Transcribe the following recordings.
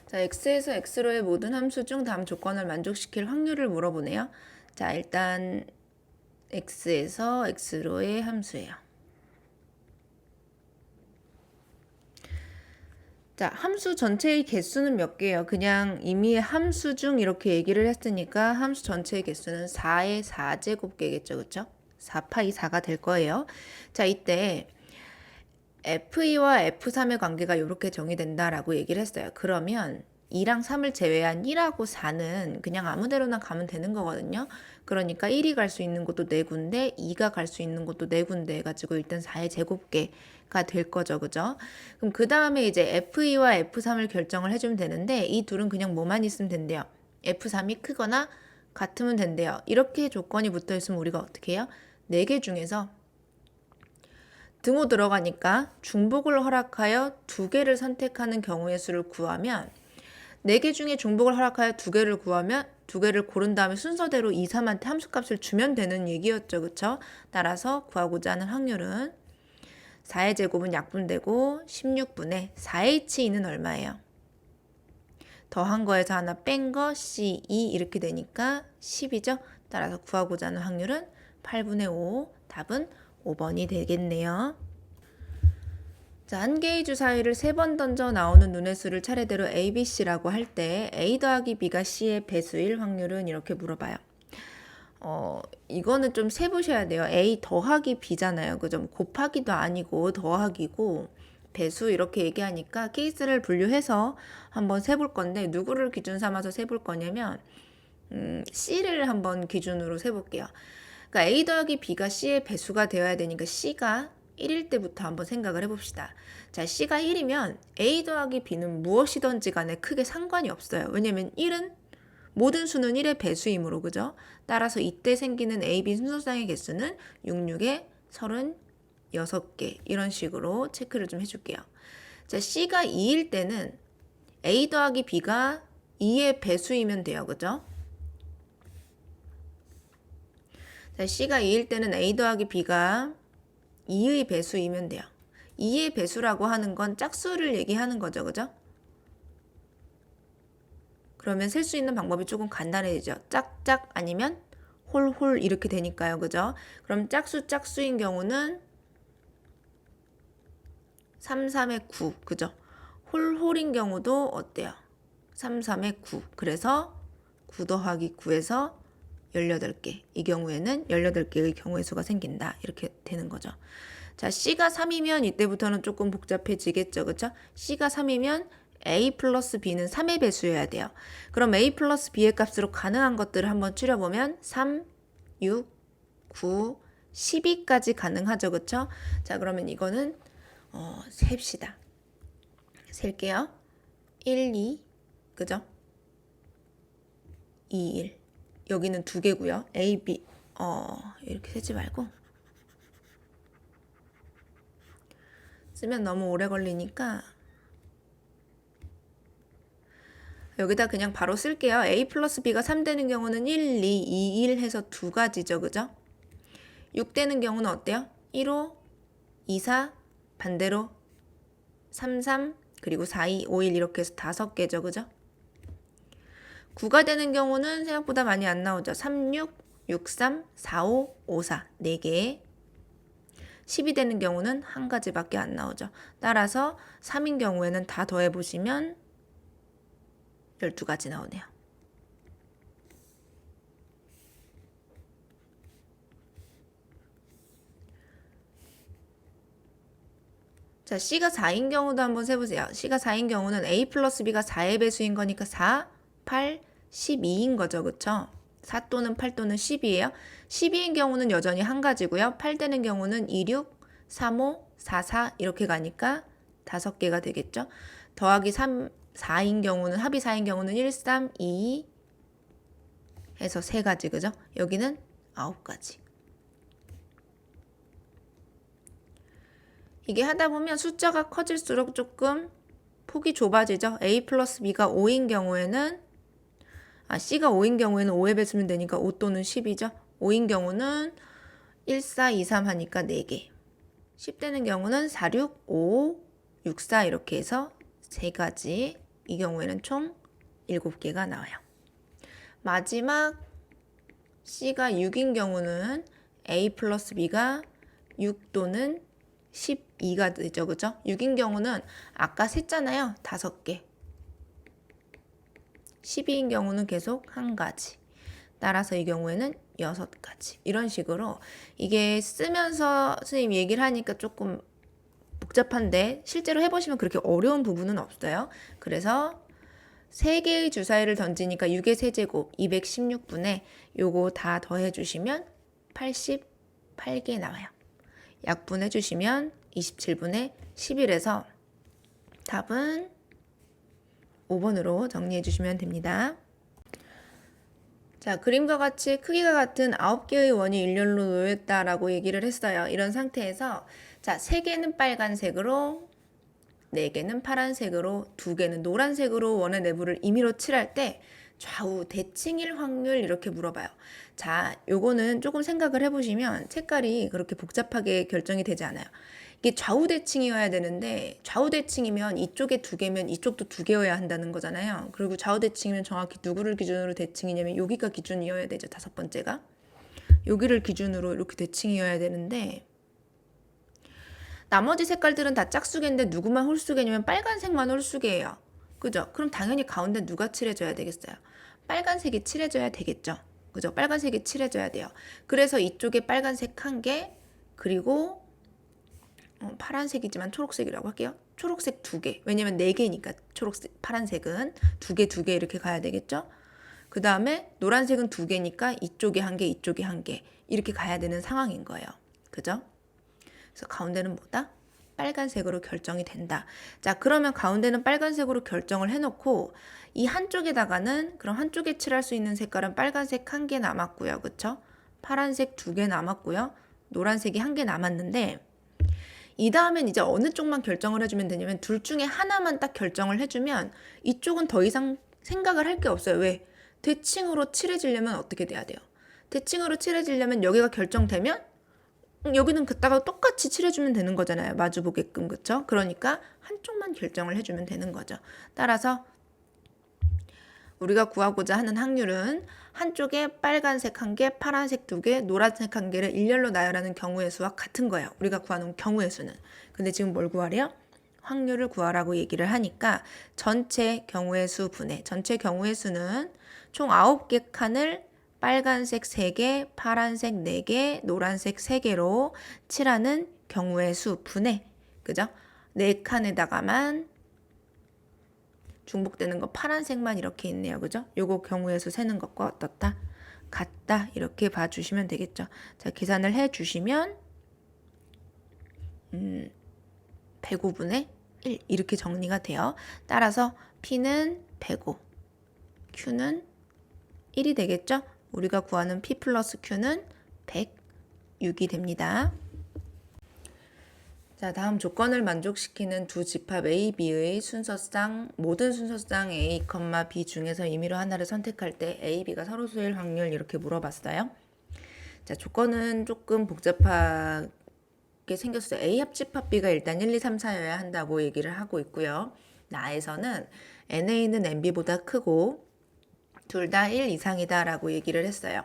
자, x에서 x로의 모든 함수 중 다음 조건을 만족시킬 확률을 물어보네요. 자, 일단 x에서 x로의 함수예요. 자, 함수 전체의 개수는 몇 개예요? 그냥 이미 함수 중 이렇게 얘기를 했으니까 함수 전체의 개수는 4의 4제곱개겠죠. 그쵸? 4파이 4가 될 거예요. 자, 이때 F2와 F3의 관계가 이렇게 정의된다라고 얘기를 했어요. 그러면 2랑 3을 제외한 1하고 4는 그냥 아무 데로나 가면 되는 거거든요. 그러니까 1이 갈 수 있는 곳도 4군데, 2가 갈 수 있는 곳도 4군데 해가지고 일단 4의 제곱개가 될 거죠. 그죠? 그럼 그 다음에 이제 F2와 F3을 결정을 해주면 되는데 이 둘은 그냥 뭐만 있으면 된대요. F3이 크거나 같으면 된대요. 이렇게 조건이 붙어 있으면 우리가 어떻게 해요? 4개 중에서 등호 들어가니까 중복을 허락하여 2개를 선택하는 경우의 수를 구하면 4개 중에 중복을 허락하여 2개를 구하면 2개를 고른 다음에 순서대로 2, 3한테 함수값을 주면 되는 얘기였죠. 그쵸? 따라서 구하고자 하는 확률은 4의 제곱은 약분되고 16분의 4H는 얼마예요? 더한 거에서 하나 뺀 거 C2 이렇게 되니까 10이죠. 따라서 구하고자 하는 확률은 8분의 5, 답은 5번이 되겠네요. 자, 한 개의 주사위를 3번 던져 나오는 눈의 수를 차례대로 A, B, C라고 할 때 A 더하기 B가 C의 배수일 확률은 이렇게 물어봐요. 이거는 좀 세보셔야 돼요. A 더하기 B잖아요. 그죠? 곱하기도 아니고 더하기고 배수 이렇게 얘기하니까 케이스를 분류해서 한번 세볼 건데 누구를 기준 삼아서 세볼 거냐면 C를 한번 기준으로 세볼게요. 그러니까 A 더하기 B가 C의 배수가 되어야 되니까 C가 1일 때부터 한번 생각을 해봅시다. 자, C가 1이면 A 더하기 B는 무엇이든지 간에 크게 상관이 없어요. 왜냐면 1은 모든 수는 1의 배수이므로 그죠? 따라서 이때 생기는 A, B 순서상의 개수는 66에 36개 이런 식으로 체크를 좀 해줄게요. 자, C가 2일 때는 A 더하기 B가 2의 배수이면 돼요. 그죠? 자, C가 2일 때는 A 더하기 B가 2의 배수이면 돼요. 2의 배수라고 하는 건 짝수를 얘기하는 거죠. 그죠? 그러면 셀 수 있는 방법이 조금 간단해지죠. 짝짝 아니면 홀홀 이렇게 되니까요. 그죠? 그럼 짝수인 경우는 3, 3의 9. 그죠? 홀홀인 경우도 어때요? 3, 3의 9. 그래서 9 더하기 9에서 18개. 이 경우에는 18개의 경우의 수가 생긴다. 이렇게 되는 거죠. 자, C가 3이면 이때부터는 조금 복잡해지겠죠. 그쵸? C가 3이면 A 플러스 B는 3의 배수여야 돼요. 그럼 A 플러스 B의 값으로 가능한 것들을 한번 추려보면 3, 6, 9, 12까지 가능하죠. 그쵸? 자, 그러면 이거는 셉시다. 셀게요. 1, 2, 그죠? 2, 1. 여기는 2개고요. A, B, 이렇게 세지 말고 쓰면 너무 오래 걸리니까 여기다 그냥 바로 쓸게요. A 플러스 B가 3 되는 경우는 1, 2, 2, 1 해서 2가지죠. 그죠? 6 되는 경우는 어때요? 1, 5, 2, 4, 반대로 3, 3, 그리고 4, 2, 5, 1 이렇게 해서 5개죠. 그죠? 9가 되는 경우는 생각보다 많이 안 나오죠. 3, 6, 6, 3, 4, 5, 5, 4, 4개. 10이 되는 경우는 한 가지밖에 안 나오죠. 따라서 3인 경우에는 다 더해보시면 12가지 나오네요. 자, C가 4인 경우도 한번 세보세요. C가 4인 경우는 A 플러스 B가 4의 배수인 거니까 4, 8, 12인 거죠. 그쵸? 4 또는 8 또는 10이에요. 12인 경우는 여전히 한 가지고요. 8 되는 경우는 2, 6, 3, 5, 4, 4 이렇게 가니까 5개가 되겠죠. 더하기 3, 4인 경우는 합이 4인 경우는 1, 3, 2 해서 3가지 그죠? 여기는 9가지. 이게 하다 보면 숫자가 커질수록 조금 폭이 좁아지죠. A 플러스 B가 5인 경우에는 C가 5인 경우에는 5에 배수면 되니까 5 또는 10이죠. 5인 경우는 1, 4, 2, 3 하니까 4개. 10 되는 경우는 4, 6, 5, 6, 4 이렇게 해서 3가지. 이 경우에는 총 7개가 나와요. 마지막 C가 6인 경우는 A 플러스 B가 6 또는 12가 되죠. 그죠? 6인 경우는 아까 셌잖아요. 5개. 12인 경우는 계속 1가지. 따라서 이 경우에는 6가지. 이런 식으로 이게 쓰면서 선생님 얘기를 하니까 조금 복잡한데 실제로 해보시면 그렇게 어려운 부분은 없어요. 그래서 3개의 주사위를 던지니까 6의 세제곱 216분에 요거 다 더해주시면 88개 나와요. 약분해주시면 27분의 11에서 답은 5번으로 정리해주시면 됩니다. 자, 그림과 같이 크기가 같은 9개의 원이 일렬로 놓였다라고 얘기를 했어요. 이런 상태에서 자, 3개는 빨간색으로 4개는 파란색으로 2개는 노란색으로 원의 내부를 임의로 칠할 때 좌우 대칭일 확률 이렇게 물어봐요. 자, 요거는 조금 생각을 해보시면 색깔이 그렇게 복잡하게 결정이 되지 않아요. 이게 좌우 대칭이어야 되는데 좌우 대칭이면 이쪽에 2개면 이쪽도 2개여야 한다는 거잖아요. 그리고 좌우 대칭이면 정확히 누구를 기준으로 대칭이냐면 여기가 기준이어야 되죠. 5번째가. 여기를 기준으로 이렇게 대칭이어야 되는데 나머지 색깔들은 다 짝수개인데 누구만 홀수개냐면 빨간색만 홀수개예요. 그죠? 그럼 당연히 가운데 누가 칠해줘야 되겠어요? 빨간색이 칠해줘야 되겠죠. 그죠? 빨간색이 칠해줘야 돼요. 그래서 이쪽에 빨간색 1개, 그리고 파란색이지만 초록색이라고 할게요. 초록색 2개. 왜냐면 4개니까 초록색, 파란색은 2개, 2개 이렇게 가야 되겠죠? 그 다음에 노란색은 2개니까 이쪽에 1개, 이쪽에 1개 이렇게 가야 되는 상황인 거예요. 그죠? 그래서 가운데는 뭐다? 빨간색으로 결정이 된다. 자, 그러면 가운데는 빨간색으로 결정을 해놓고 이 한쪽에다가는 그럼 한쪽에 칠할 수 있는 색깔은 빨간색 1개 남았고요. 그쵸? 파란색 2개 남았고요. 노란색이 1개 남았는데 이 다음엔 이제 어느 쪽만 결정을 해주면 되냐면 둘 중에 하나만 딱 결정을 해주면 이쪽은 더 이상 생각을 할 게 없어요. 왜? 대칭으로 칠해지려면 어떻게 돼야 돼요? 대칭으로 칠해지려면 여기가 결정되면 여기는 그따가 똑같이 칠해주면 되는 거잖아요. 마주보게끔. 그쵸? 그러니까 한쪽만 결정을 해주면 되는 거죠. 따라서 우리가 구하고자 하는 확률은 한쪽에 빨간색 1개, 파란색 2개, 노란색 1개를 일렬로 나열하는 경우의 수와 같은 거예요. 우리가 구하는 경우의 수는. 근데 지금 뭘 구하래요? 확률을 구하라고 얘기를 하니까 전체 경우의 수 분해. 전체 경우의 수는 총 9개 칸을 빨간색 3개, 파란색 4개, 노란색 3개로 칠하는 경우의 수 분해. 그죠? 4칸에다가만 중복되는 거 파란색만 이렇게 있네요. 그죠? 요거 경우의 수 세는 것과 어떻다? 같다. 이렇게 봐주시면 되겠죠. 자, 계산을 해주시면 105분의 1 이렇게 정리가 돼요. 따라서 P는 105, Q는 1이 되겠죠? 우리가 구하는 P 플러스 Q는 106이 됩니다. 자, 다음 조건을 만족시키는 두 집합 A, B의 순서상 모든 순서상 A, B 중에서 임의로 하나를 선택할 때 A, B가 서로 수일 확률 이렇게 물어봤어요. 자, 조건은 조금 복잡하게 생겼어요. A 합집합 B가 일단 1, 2, 3, 4여야 한다고 얘기를 하고 있고요. 나에서는 NA는 NB보다 크고 둘 다 1 이상이다 라고 얘기를 했어요.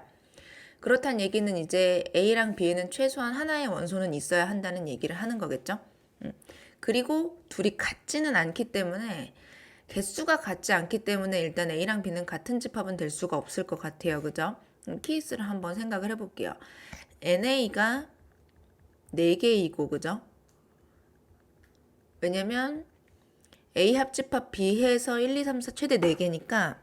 그렇다는 얘기는 이제 A랑 B에는 최소한 하나의 원소는 있어야 한다는 얘기를 하는 거겠죠. 그리고 둘이 같지는 않기 때문에 개수가 같지 않기 때문에 일단 A랑 B는 같은 집합은 될 수가 없을 것 같아요. 그죠? 케이스를 한번 생각을 해볼게요. NA가 4개이고 그죠? 왜냐면 A 합집합 B 해서 1, 2, 3, 4 최대 4개니까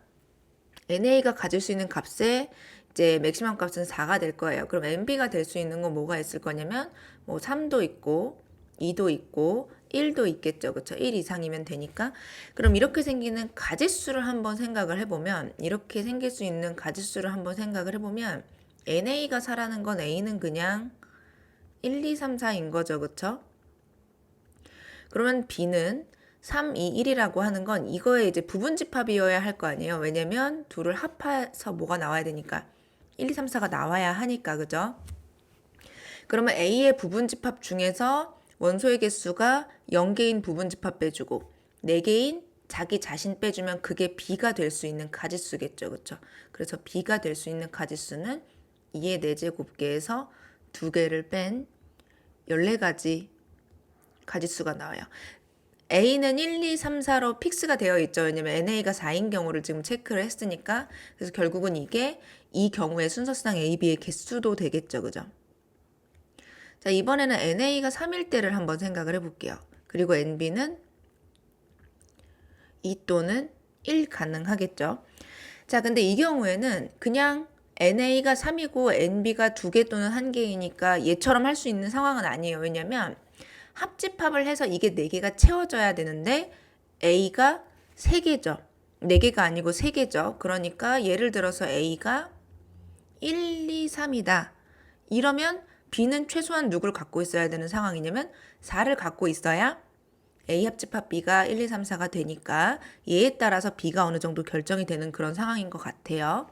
NA가 가질 수 있는 값에 이제 맥시멈 값은 4가 될 거예요. 그럼 NB가 될 수 있는 건 뭐가 있을 거냐면 뭐 3도 있고 2도 있고 1도 있겠죠. 그렇죠? 1 이상이면 되니까. 그럼 이렇게 생기는 가짓수를 한번 생각을 해보면 이렇게 생길 수 있는 가짓수를 한번 생각을 해보면 NA가 4라는 건 A는 그냥 1, 2, 3, 4인 거죠. 그렇죠? 그러면 B는 3, 2, 1이라고 하는 건 이거에 이제 부분집합이어야 할 거 아니에요. 왜냐면 둘을 합해서 뭐가 나와야 되니까 1, 2, 3, 4가 나와야 하니까. 그죠? 그러면 A의 부분집합 중에서 원소의 개수가 0개인 부분집합 빼주고 4개인 자기 자신 빼주면 그게 B가 될 수 있는 가지수겠죠. 그렇죠? 그래서 B가 될 수 있는 가지수는 2의 4제곱계에서 2개를 뺀 14가지 가지수가 나와요. A는 1, 2, 3, 4로 픽스가 되어 있죠. 왜냐면 NA가 4인 경우를 지금 체크를 했으니까. 그래서 결국은 이게 이 경우의 순서상 A, B의 개수도 되겠죠. 그죠? 자, 이번에는 NA가 3일 때를 한번 생각을 해볼게요. 그리고 NB는 2 또는 1 가능하겠죠. 자, 근데 이 경우에는 그냥 NA가 3이고 NB가 2개 또는 1개이니까 얘처럼 할 수 있는 상황은 아니에요. 왜냐면 합집합을 해서 이게 4개가 채워져야 되는데 A가 3개죠. 4개가 아니고 3개죠. 그러니까 예를 들어서 A가 1, 2, 3이다. 이러면 B는 최소한 누구를 갖고 있어야 되는 상황이냐면 4를 갖고 있어야 A 합집합 B가 1, 2, 3, 4가 되니까 얘에 따라서 B가 어느 정도 결정이 되는 그런 상황인 것 같아요.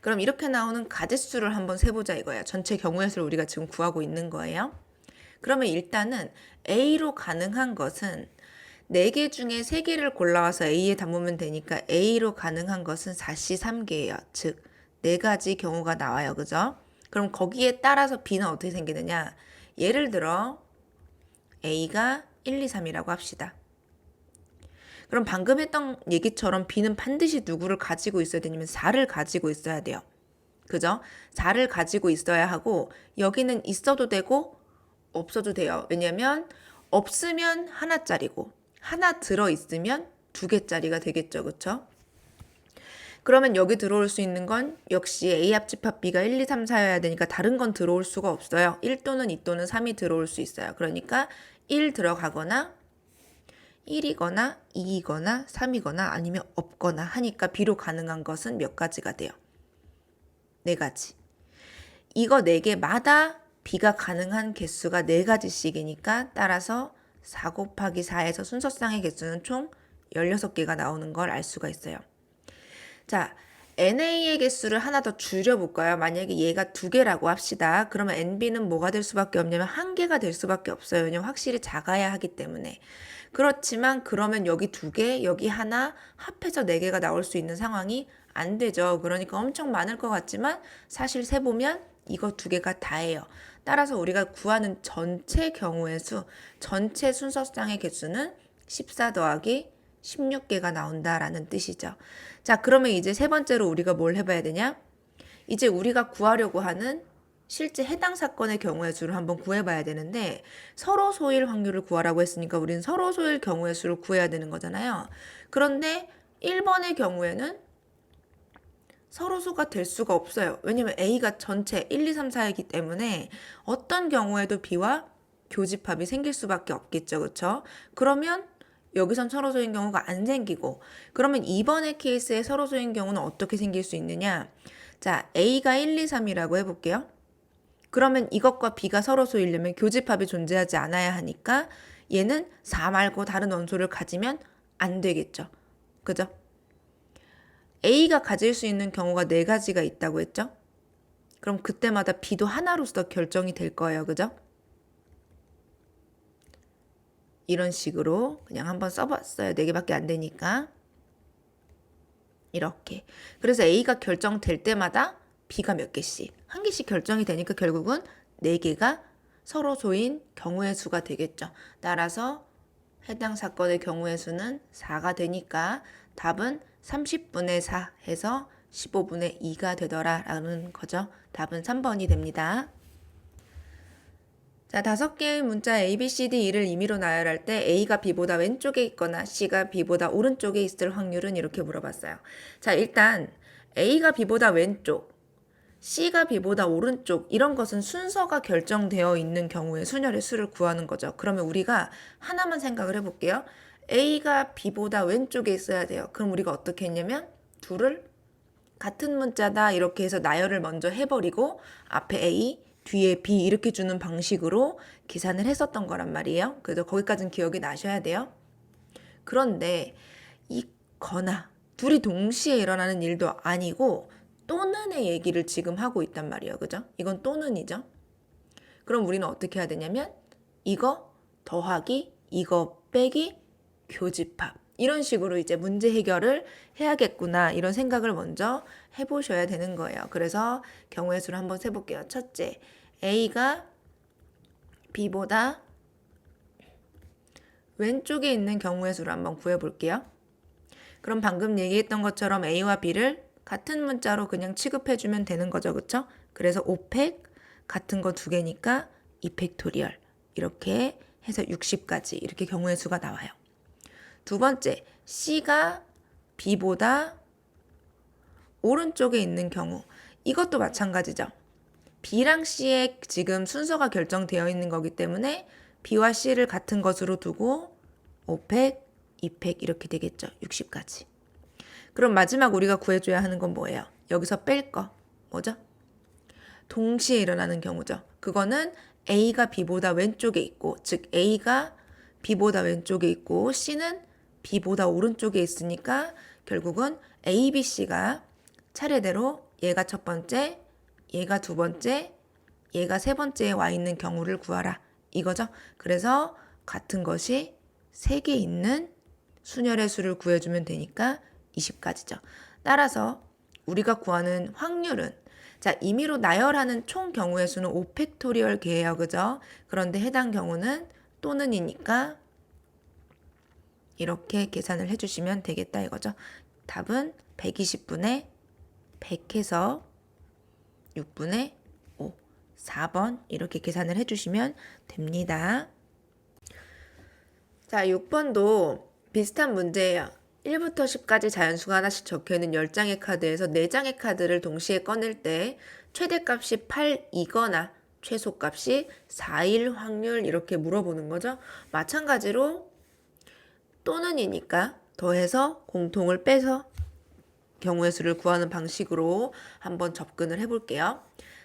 그럼 이렇게 나오는 가짓수를 한번 세보자 이거예요. 전체 경우의 수를 우리가 지금 구하고 있는 거예요. 그러면 일단은 A로 가능한 것은 4개 중에 3개를 골라와서 A에 담으면 되니까 A로 가능한 것은 4C 3개예요. 즉 4가지 경우가 나와요. 그죠? 그럼 거기에 따라서 B는 어떻게 생기느냐? 예를 들어 A가 1, 2, 3이라고 합시다. 그럼 방금 했던 얘기처럼 B는 반드시 누구를 가지고 있어야 되냐면 4를 가지고 있어야 돼요. 그죠? 4를 가지고 있어야 하고 여기는 있어도 되고 없어도 돼요. 왜냐면 없으면 하나짜리고 하나 들어있으면 2개짜리가 되겠죠. 그쵸? 그러면 여기 들어올 수 있는 건 역시 A 합집합 B가 1, 2, 3, 4여야 되니까 다른 건 들어올 수가 없어요. 1 또는 2 또는 3이 들어올 수 있어요. 그러니까 1 들어가거나 1이거나 2이거나 3이거나 아니면 없거나 하니까 B로 가능한 것은 몇 가지가 돼요? 4가지. 이거 4개마다 B가 가능한 개수가 4가지씩이니까 따라서 4 곱하기 4에서 순서상의 개수는 총 16개가 나오는 걸 알 수가 있어요. 자, NA의 개수를 하나 더 줄여볼까요? 만약에 얘가 2개라고 합시다. 그러면 NB는 뭐가 될 수밖에 없냐면 1개가 될 수밖에 없어요. 왜냐면 확실히 작아야 하기 때문에. 그렇지만 그러면 여기 2개, 여기 하나 합해서 4개가 나올 수 있는 상황이 안 되죠. 그러니까 엄청 많을 것 같지만 사실 세보면 이거 2개가 다예요. 따라서 우리가 구하는 전체 경우의 수, 전체 순서상의 개수는 14 더하기 16개가 나온다라는 뜻이죠. 자, 그러면 이제 세 번째로 우리가 뭘 해봐야 되냐? 이제 우리가 구하려고 하는 실제 해당 사건의 경우의 수를 한번 구해봐야 되는데 서로 소일 확률을 구하라고 했으니까 우리는 서로 소일 경우의 수를 구해야 되는 거잖아요. 그런데 1번의 경우에는 서로소가 될 수가 없어요. 왜냐면 A가 전체 1, 2, 3, 4이기 때문에 어떤 경우에도 B와 교집합이 생길 수밖에 없겠죠. 그렇죠? 그러면 여기선 서로소인 경우가 안 생기고 그러면 2번의 케이스의 서로소인 경우는 어떻게 생길 수 있느냐? 자, A가 1, 2, 3이라고 해볼게요. 그러면 이것과 B가 서로소이려면 교집합이 존재하지 않아야 하니까 얘는 4 말고 다른 원소를 가지면 안 되겠죠. 그죠? A가 가질 수 있는 경우가 4가지가 있다고 했죠? 그럼 그때마다 B도 하나로서 결정이 될 거예요. 그죠? 이런 식으로 그냥 한번 써봤어요. 4개밖에 안 되니까. 이렇게. 그래서 A가 결정될 때마다 B가 몇 개씩, 1개씩 결정이 되니까 결국은 4개가 서로 소인 경우의 수가 되겠죠. 따라서 해당 사건의 경우의 수는 4가 되니까 답은 30분의 4 해서 15분의 2가 되더라 라는 거죠. 답은 3번이 됩니다. 자, 5개의 문자 A, B, C, D, E를 임의로 나열할 때 A가 B보다 왼쪽에 있거나 C가 B보다 오른쪽에 있을 확률은 이렇게 물어봤어요. 자, 일단 A가 B보다 왼쪽, C가 B보다 오른쪽 이런 것은 순서가 결정되어 있는 경우에 순열의 수를 구하는 거죠. 그러면 우리가 하나만 생각을 해볼게요. A가 B보다 왼쪽에 있어야 돼요. 그럼 우리가 어떻게 했냐면 둘을 같은 문자다 이렇게 해서 나열을 먼저 해버리고 앞에 A, 뒤에 B 이렇게 주는 방식으로 계산을 했었던 거란 말이에요. 그래서 거기까지는 기억이 나셔야 돼요. 그런데 이거나 둘이 동시에 일어나는 일도 아니고 또는의 얘기를 지금 하고 있단 말이에요. 그죠? 이건 또는이죠. 그럼 우리는 어떻게 해야 되냐면 이거 더하기 이거 빼기 교집합 이런 식으로 이제 문제 해결을 해야겠구나 이런 생각을 먼저 해보셔야 되는 거예요. 그래서 경우의 수를 한번 세볼게요. 첫째, A가 B보다 왼쪽에 있는 경우의 수를 한번 구해볼게요. 그럼 방금 얘기했던 것처럼 A와 B를 같은 문자로 그냥 취급해주면 되는 거죠. 그쵸? 그래서 5팩 같은 거 두 개니까 2팩토리얼 이렇게 해서 60까지 이렇게 경우의 수가 나와요. 두 번째, C가 B보다 오른쪽에 있는 경우. 이것도 마찬가지죠. B랑 C의 지금 순서가 결정되어 있는 거기 때문에 B와 C를 같은 것으로 두고 5팩, 2팩 이렇게 되겠죠. 60까지. 그럼 마지막 우리가 구해줘야 하는 건 뭐예요? 여기서 뺄 거. 뭐죠? 동시에 일어나는 경우죠. 그거는 A가 B보다 왼쪽에 있고, 즉 A가 B보다 왼쪽에 있고 C는 B보다 오른쪽에 있으니까 결국은 A, B, C가 차례대로 얘가 첫 번째, 얘가 두 번째, 얘가 세 번째에 와 있는 경우를 구하라. 이거죠. 그래서 같은 것이 3개 있는 순열의 수를 구해주면 되니까 20까지죠. 따라서 우리가 구하는 확률은 자, 임의로 나열하는 총 경우의 수는 5팩토리얼 계예요. 그죠? 그런데 해당 경우는 또는이니까 이렇게 계산을 해주시면 되겠다 이거죠. 답은 120분의 100 해서 6분의 5, 4번 이렇게 계산을 해주시면 됩니다. 자, 6번도 비슷한 문제예요. 1부터 10까지 자연수가 하나씩 적혀있는 10장의 카드에서 4장의 카드를 동시에 꺼낼 때 최대값이 8이거나 최소값이 4일 확률 이렇게 물어보는 거죠. 마찬가지로 또는이니까 더해서 공통을 빼서 경우의 수를 구하는 방식으로 한번 접근을 해볼게요.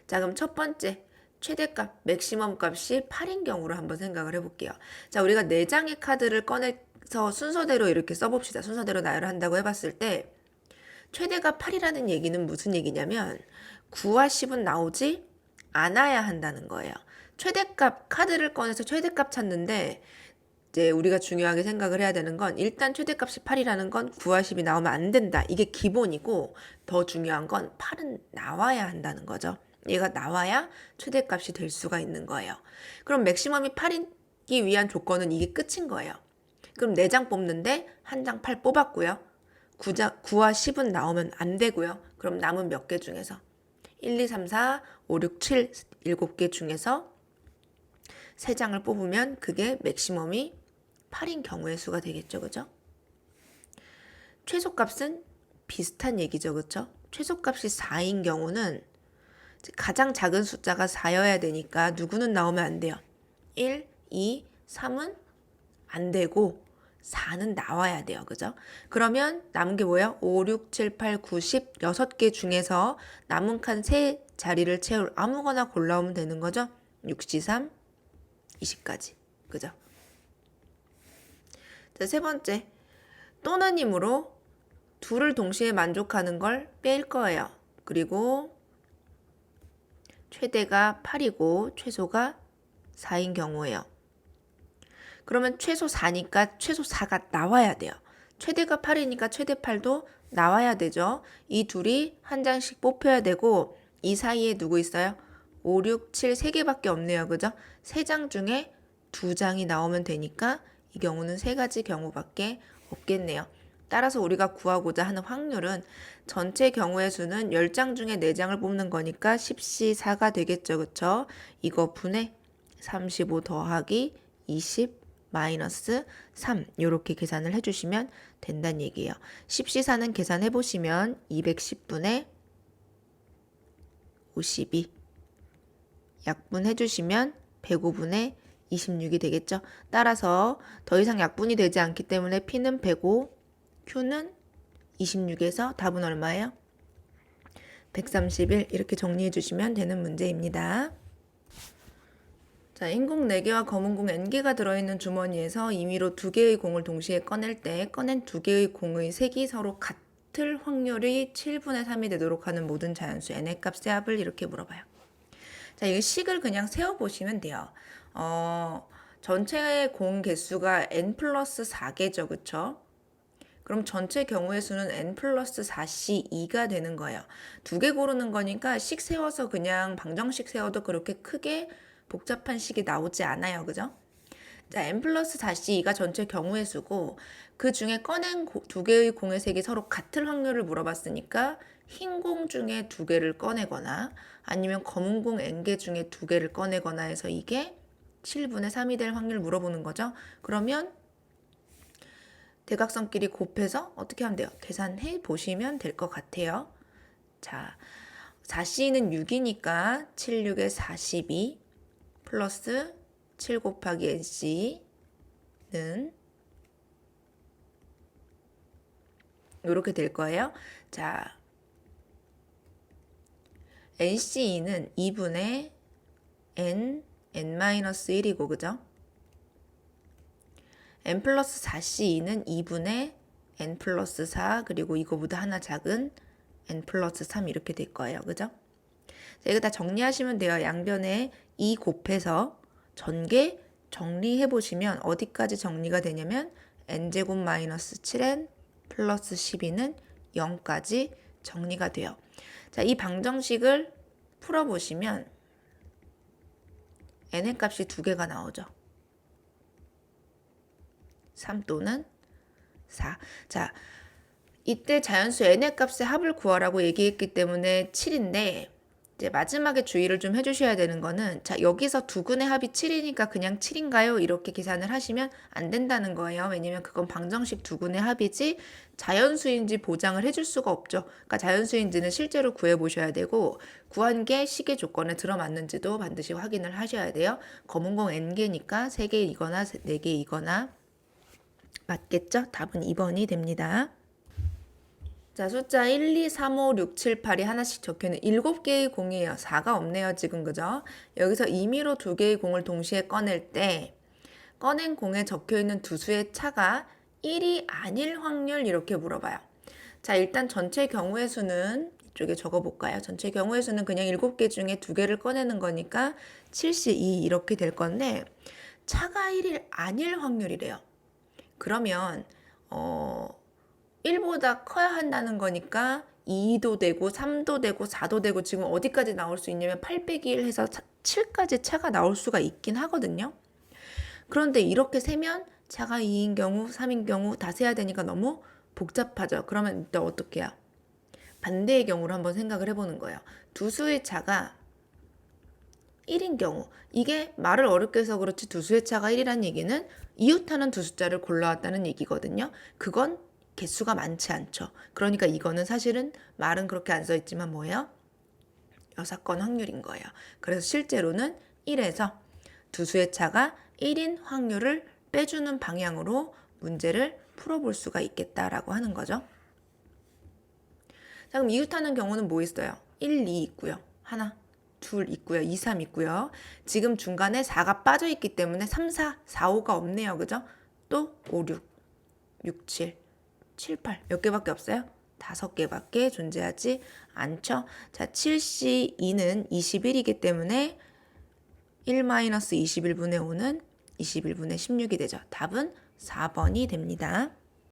자, 그럼 첫 번째 최대값, 맥시멈 값이 8인 경우로 한번 생각을 해볼게요. 자, 우리가 4장의 카드를 꺼내서 순서대로 이렇게 써봅시다. 순서대로 나열을 한다고 해봤을 때 최대가 8이라는 얘기는 무슨 얘기냐면 9와 10은 나오지 않아야 한다는 거예요. 최대값, 카드를 꺼내서 최대값 찾는데 이제 우리가 중요하게 생각을 해야 되는 건 일단 최대값이 8이라는 건 9와 10이 나오면 안 된다. 이게 기본이고 더 중요한 건 8은 나와야 한다는 거죠. 얘가 나와야 최대값이 될 수가 있는 거예요. 그럼 맥시멈이 8이기 위한 조건은 이게 끝인 거예요. 그럼 4장 뽑는데 한 장 8 뽑았고요. 9와 10은 나오면 안 되고요. 그럼 남은 몇 개 중에서 1, 2, 3, 4, 5, 6, 7, 7개 중에서 3장을 뽑으면 그게 맥시멈이 8인 경우의 수가 되겠죠. 그죠? 최소값은 비슷한 얘기죠. 그죠? 최소값이 4인 경우는 가장 작은 숫자가 4여야 되니까 누구는 나오면 안 돼요. 1, 2, 3은 안 되고 4는 나와야 돼요. 그죠? 그러면 남은 게 뭐예요? 5, 6, 7, 8, 9, 10 6개 중에서 남은 칸 3자리를 채울 아무거나 골라오면 되는 거죠. 6, 3, 20까지. 그죠? 자, 세 번째. 또는이므로 둘을 동시에 만족하는 걸 뺄 거예요. 그리고 최대가 8이고 최소가 4인 경우예요. 그러면 최소 4니까 최소 4가 나와야 돼요. 최대가 8이니까 최대 8도 나와야 되죠. 이 둘이 한 장씩 뽑혀야 되고 이 사이에 누구 있어요? 5, 6, 7, 3개밖에 없네요. 그죠? 3장 중에 2장이 나오면 되니까 이 경우는 3가지 경우밖에 없겠네요. 따라서 우리가 구하고자 하는 확률은 전체 경우의 수는 10장 중에 4장을 뽑는 거니까 10C4가 되겠죠. 그쵸? 이거 분의 35 더하기 20 마이너스 3 이렇게 계산을 해주시면 된다는 얘기예요. 10C4는 계산해보시면 210분의 52 약분해주시면 105분의 26이 되겠죠. 따라서 더 이상 약분이 되지 않기 때문에 P는 105, Q는 26에서 답은 얼마예요? 131 이렇게 정리해 주시면 되는 문제입니다. 자, 흰공 4개와 검은공 N개가 들어있는 주머니에서 임의로 2개의 공을 동시에 꺼낼 때 꺼낸 2개의 공의 색이 서로 같을 확률이 7분의 3이 되도록 하는 모든 자연수 N의 값의 합을 이렇게 물어봐요. 자, 이 식을 그냥 세워보시면 돼요. 전체 공 개수가 N 플러스 4개죠. 그쵸? 그럼 전체 경우의 수는 n 플러스 4c2가 되는 거예요. 두 개 고르는 거니까 식 세워서 그냥 방정식 세워도 그렇게 크게 복잡한 식이 나오지 않아요. 그죠? 자, n 플러스 4c2가 전체 경우의 수고 그 중에 꺼낸 두 개의 공의 색이 서로 같을 확률을 물어봤으니까 흰 공 중에 두 개를 꺼내거나 아니면 검은 공 n개 중에 두 개를 꺼내거나 해서 이게 7분의 3이 될 확률을 물어보는 거죠. 그러면 대각선끼리 곱해서 어떻게 하면 돼요? 계산해 보시면 될 것 같아요. 자, 4c는 6이니까 7, 6에 42 플러스 7 곱하기 nc는 이렇게 될 거예요. 자, NC2는 2분의 n-1이고 그죠? n 플러스 4C2는 2분의 n 플러스 4 그리고 이거보다 하나 작은 n 플러스 3 이렇게 될 거예요. 그죠? 자, 이거 다 정리하시면 돼요. 양변에 2 곱해서 전개 정리해 보시면 어디까지 정리가 되냐면 n제곱 마이너스 7n 플러스 12는 0까지 정리가 돼요. 자, 이 방정식을 풀어보시면 n의 값이 두 개가 나오죠. 3 또는 4. 자, 이때 자연수 n의 값의 합을 구하라고 얘기했기 때문에 7인데 이제 마지막에 주의를 좀 해주셔야 되는 거는 자, 여기서 두 근의 합이 7이니까 그냥 7인가요? 이렇게 계산을 하시면 안 된다는 거예요. 왜냐면 그건 방정식 두 근의 합이지 자연수인지 보장을 해줄 수가 없죠. 그러니까 자연수인지는 실제로 구해보셔야 되고 구한 게 식의 조건에 들어맞는지도 반드시 확인을 하셔야 돼요. 검은 공 n개니까 3개이거나 4개이거나 맞겠죠? 답은 2번이 됩니다. 자, 숫자 1, 2, 3, 5, 6, 7, 8이 하나씩 적혀있는 7개의 공이에요. 4가 없네요, 지금. 그죠? 여기서 임의로 2개의 공을 동시에 꺼낼 때 꺼낸 공에 적혀있는 두 수의 차가 1이 아닐 확률 이렇게 물어봐요. 자, 일단 전체 경우의 수는 이쪽에 적어볼까요? 전체 경우의 수는 그냥 7개 중에 2개를 꺼내는 거니까 7C2 이렇게 될 건데 차가 1이 아닐 확률이래요. 그러면 1보다 커야 한다는 거니까 2도 되고 3도 되고 4도 되고 지금 어디까지 나올 수 있냐면 8 빼기 1 해서 7까지 차가 나올 수가 있긴 하거든요. 그런데 이렇게 세면 차가 2인 경우 3인 경우 다 세야 되니까 너무 복잡하죠. 그러면 일단 어떻게 해요? 반대의 경우로 한번 생각을 해보는 거예요. 두 수의 차가 1인 경우 이게 말을 어렵게 해서 그렇지 두 수의 차가 1이라는 얘기는 이웃하는 두 숫자를 골라왔다는 얘기거든요. 그건 개수가 많지 않죠. 그러니까 이거는 사실은 말은 그렇게 안 써있지만 뭐예요? 여사건 확률인 거예요. 그래서 실제로는 1에서 두 수의 차가 1인 확률을 빼주는 방향으로 문제를 풀어볼 수가 있겠다라고 하는 거죠. 자, 그럼 이웃하는 경우는 뭐 있어요? 1, 2 있고요. 하나, 둘 있고요. 2, 3 있고요. 지금 중간에 4가 빠져있기 때문에 3, 4, 4, 5가 없네요. 그죠? 또 5, 6, 6, 7, 7, 8 몇 개밖에 없어요? 5개밖에 존재하지 않죠. 자, 7C2는 21이기 때문에 1-21분의 5는 21분의 16이 되죠. 답은 4번이 됩니다.